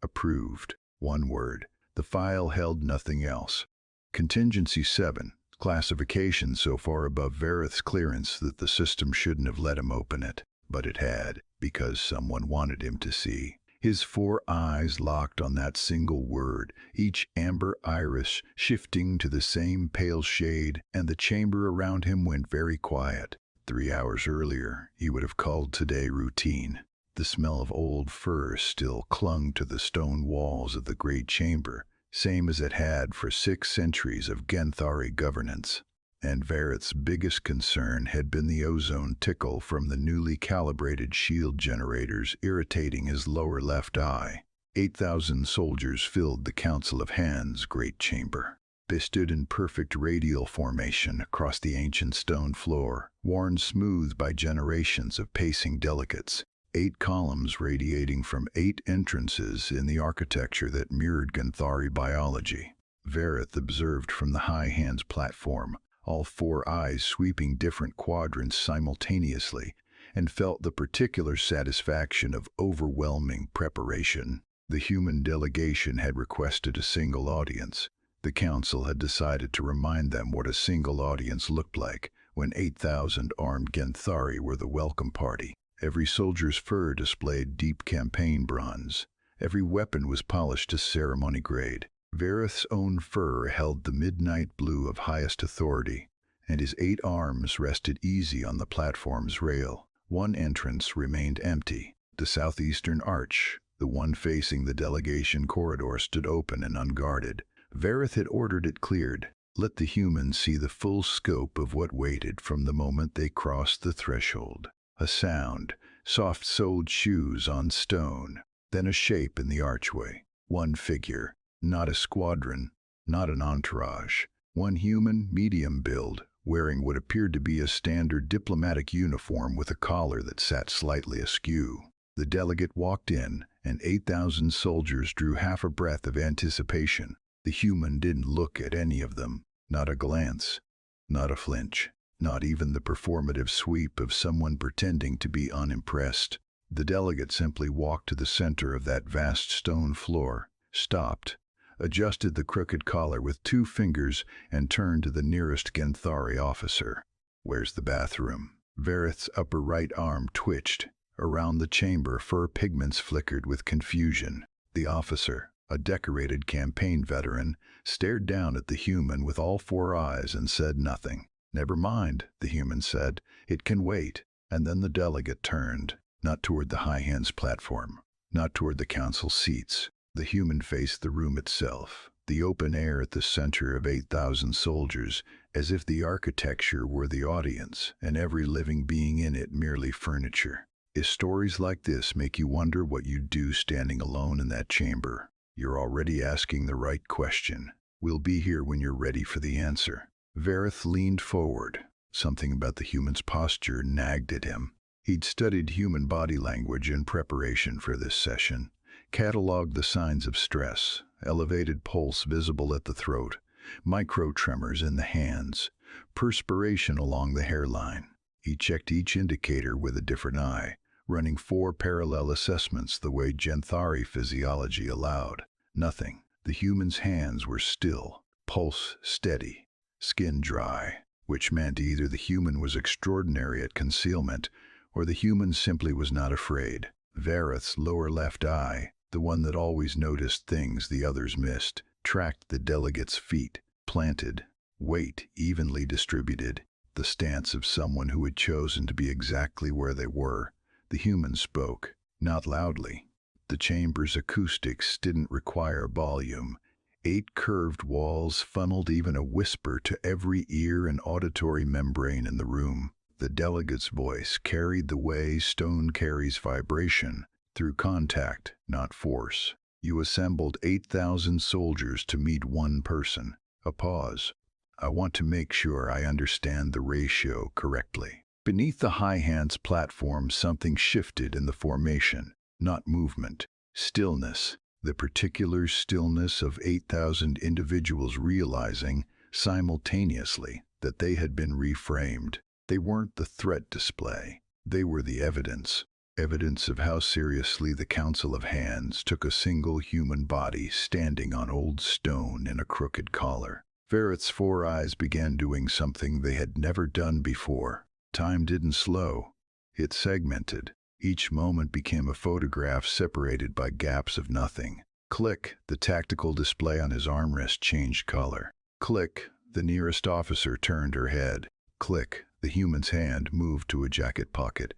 Approved. One word. The file held nothing else. Contingency 7. Classification so far above Vareth's clearance that the system shouldn't have let him open it. But it had, because someone wanted him to see. His 4 eyes locked on that single word, each amber iris shifting to the same pale shade, and the chamber around him went very quiet. 3 hours earlier, he would have called today routine. The smell of old fur still clung to the stone walls of the great chamber, same as it had for 6 centuries of Genthari governance. And Vareth's biggest concern had been the ozone tickle from the newly calibrated shield generators irritating his lower left eye. 8,000 soldiers filled the Council of Hands' great chamber. They stood in perfect radial formation across the ancient stone floor, worn smooth by generations of pacing delegates. 8 columns radiating from 8 entrances in the architecture that mirrored Genthari biology. Vareth observed from the high hands platform, all 4 eyes sweeping different quadrants simultaneously, and felt the particular satisfaction of overwhelming preparation. The human delegation had requested a single audience. The council had decided to remind them what a single audience looked like when 8,000 armed Genthari were the welcome party. Every soldier's fur displayed deep campaign bronze. Every weapon was polished to ceremony grade. Vareth's own fur held the midnight blue of highest authority, and his 8 arms rested easy on the platform's rail. One entrance remained empty. The southeastern arch, the one facing the delegation corridor, stood open and unguarded. Vareth had ordered it cleared. Let the humans see the full scope of what waited from the moment they crossed the threshold. A sound, soft-soled shoes on stone, then a shape in the archway. One figure, not a squadron, not an entourage. One human, medium build, wearing what appeared to be a standard diplomatic uniform with a collar that sat slightly askew. The delegate walked in, and 8,000 soldiers drew half a breath of anticipation. The human didn't look at any of them. Not a glance, not a flinch. Not even the performative sweep of someone pretending to be unimpressed. The delegate simply walked to the center of that vast stone floor, stopped, adjusted the crooked collar with 2 fingers, and turned to the nearest Genthari officer. "Where's the bathroom?" Vareth's upper right arm twitched. Around the chamber, fur pigments flickered with confusion. The officer, a decorated campaign veteran, stared down at the human with all 4 eyes and said nothing. "Never mind," the human said. "It can wait." And then the delegate turned, not toward the high hands platform, not toward the council seats. The human faced the room itself, the open air at the center of 8,000 soldiers, as if the architecture were the audience and every living being in it merely furniture. If stories like this make you wonder what you'd do standing alone in that chamber, you're already asking the right question. We'll be here when you're ready for the answer. Vareth leaned forward. Something about the human's posture nagged at him. He'd studied human body language in preparation for this session, cataloged the signs of stress, elevated pulse visible at the throat, micro-tremors in the hands, perspiration along the hairline. He checked each indicator with a different eye, running 4 parallel assessments the way Genthari physiology allowed. Nothing. The human's hands were still, pulse steady, skin dry, which meant either the human was extraordinary at concealment or the human simply was not afraid. Vareth's lower left eye, the one that always noticed things the others missed, tracked the delegate's feet, planted, weight evenly distributed, the stance of someone who had chosen to be exactly where they were. The human spoke, not loudly. The chamber's acoustics didn't require volume. 8 curved walls funneled even a whisper to every ear and auditory membrane in the room. The delegate's voice carried the way stone carries vibration, through contact, not force. "You assembled 8,000 soldiers to meet one person." A pause. "I want to make sure I understand the ratio correctly." Beneath the high hands platform, something shifted in the formation, not movement, stillness. The particular stillness of 8,000 individuals realizing, simultaneously, that they had been reframed. They weren't the threat display. They were the evidence. evidence of how seriously the Council of Hands took a single human body standing on old stone in a crooked collar. Vareth's four eyes began doing something they had never done before. Time didn't slow. It segmented. Each moment became a photograph separated by gaps of nothing. Click, the tactical display on his armrest changed color. Click, the nearest officer turned her head. Click, the human's hand moved to a jacket pocket.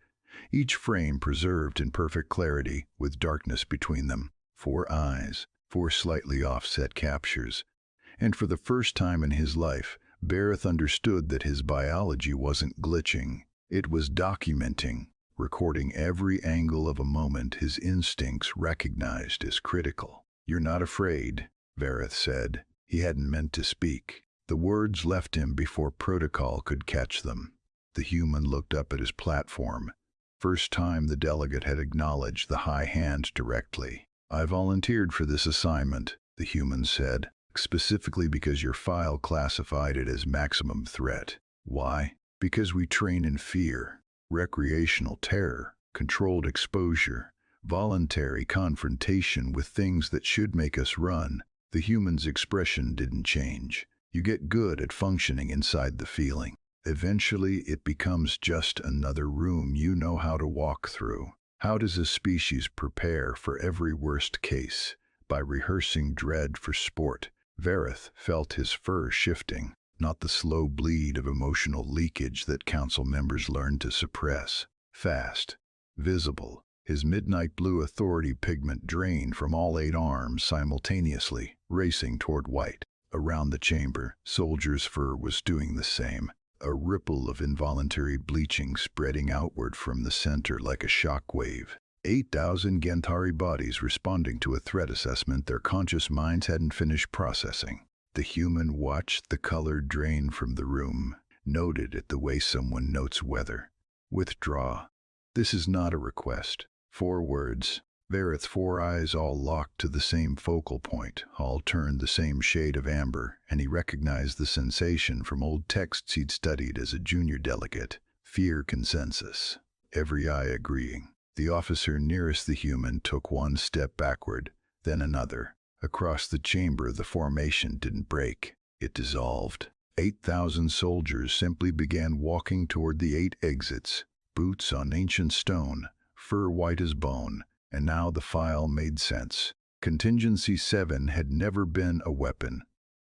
Each frame preserved in perfect clarity, with darkness between them. Four eyes, four slightly offset captures. And for the first time in his life, Vareth understood that his biology wasn't glitching. It was documenting, recording every angle of a moment his instincts recognized as critical. "You're not afraid," Vareth said. He hadn't meant to speak. The words left him before protocol could catch them. The human looked up at his platform. First time the delegate had acknowledged the high hand directly. "I volunteered for this assignment," the human said, "specifically because your file classified it as maximum threat." "Why?" "Because we train in fear, recreational terror, controlled exposure, voluntary confrontation with things that should make us run." The human's expression didn't change. "You get good at functioning inside the feeling. Eventually it becomes just another room you know how to walk through." How does a species prepare for every worst case? By rehearsing dread for sport. Vareth felt his fur shifting, not the slow bleed of emotional leakage that council members learn to suppress. Fast, visible, his midnight blue authority pigment drained from all 8 arms simultaneously, racing toward white. Around the chamber, soldiers' fur was doing the same. A ripple of involuntary bleaching spreading outward from the center like a shock wave. 8,000 Gentari bodies responding to a threat assessment their conscious minds hadn't finished processing. The human watched the color drain from the room, noted it the way someone notes weather. "Withdraw. This is not a request." 4 words. Vareth's 4 eyes all locked to the same focal point, all turned the same shade of amber, and he recognized the sensation from old texts he'd studied as a junior delegate. Fear consensus. Every eye agreeing. The officer nearest the human took 1 step backward, then another. Across the chamber the formation didn't break. It dissolved. 8,000 soldiers simply began walking toward the 8 exits, boots on ancient stone, fur white as bone. And now the file made sense. Contingency 7 had never been a weapon,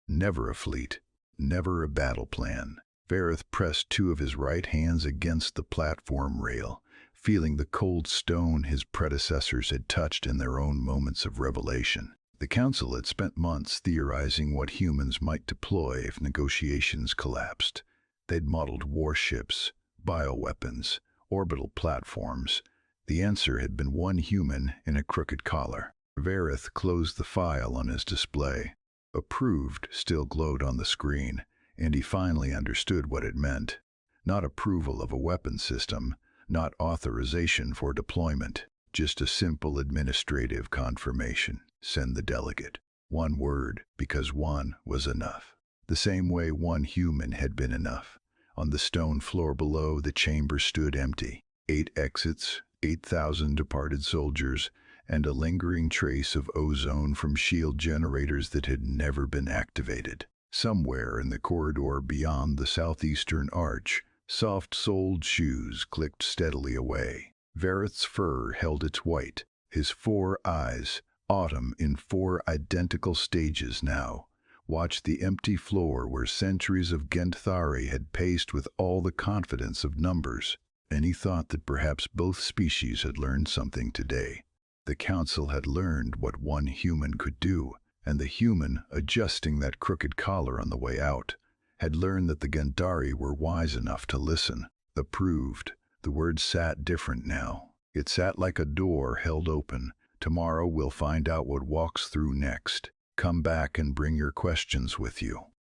never a fleet, never a battle plan. Vareth pressed 2 of his right hands against the platform rail, feeling the cold stone his predecessors had touched in their own moments of revelation. The council had spent months theorizing what humans might deploy if negotiations collapsed. They'd modeled warships, bioweapons, orbital platforms. The answer had been 1 human in a crooked collar. Vareth closed the file on his display. Approved still glowed on the screen, and he finally understood what it meant. Not approval of a weapon system, not authorization for deployment, just a simple administrative confirmation. Send the delegate. 1 word, because 1 was enough. The same way 1 human had been enough. On the stone floor below, the chamber stood empty. 8 exits, 8,000 departed soldiers, and a lingering trace of ozone from shield generators that had never been activated. Somewhere in the corridor beyond the southeastern arch, soft-soled shoes clicked steadily away. Vareth's fur held its white, his 4 eyes, autumn in 4 identical stages now, watched the empty floor where centuries of Genthari had paced with all the confidence of numbers. And he thought that perhaps both species had learned something today. The council had learned what 1 human could do, and the human, adjusting that crooked collar on the way out, had learned that the Gentari were wise enough to listen. Approved. The word sat different now. It sat like a door held open. Tomorrow we'll find out what walks through next. Come back and bring your questions with you.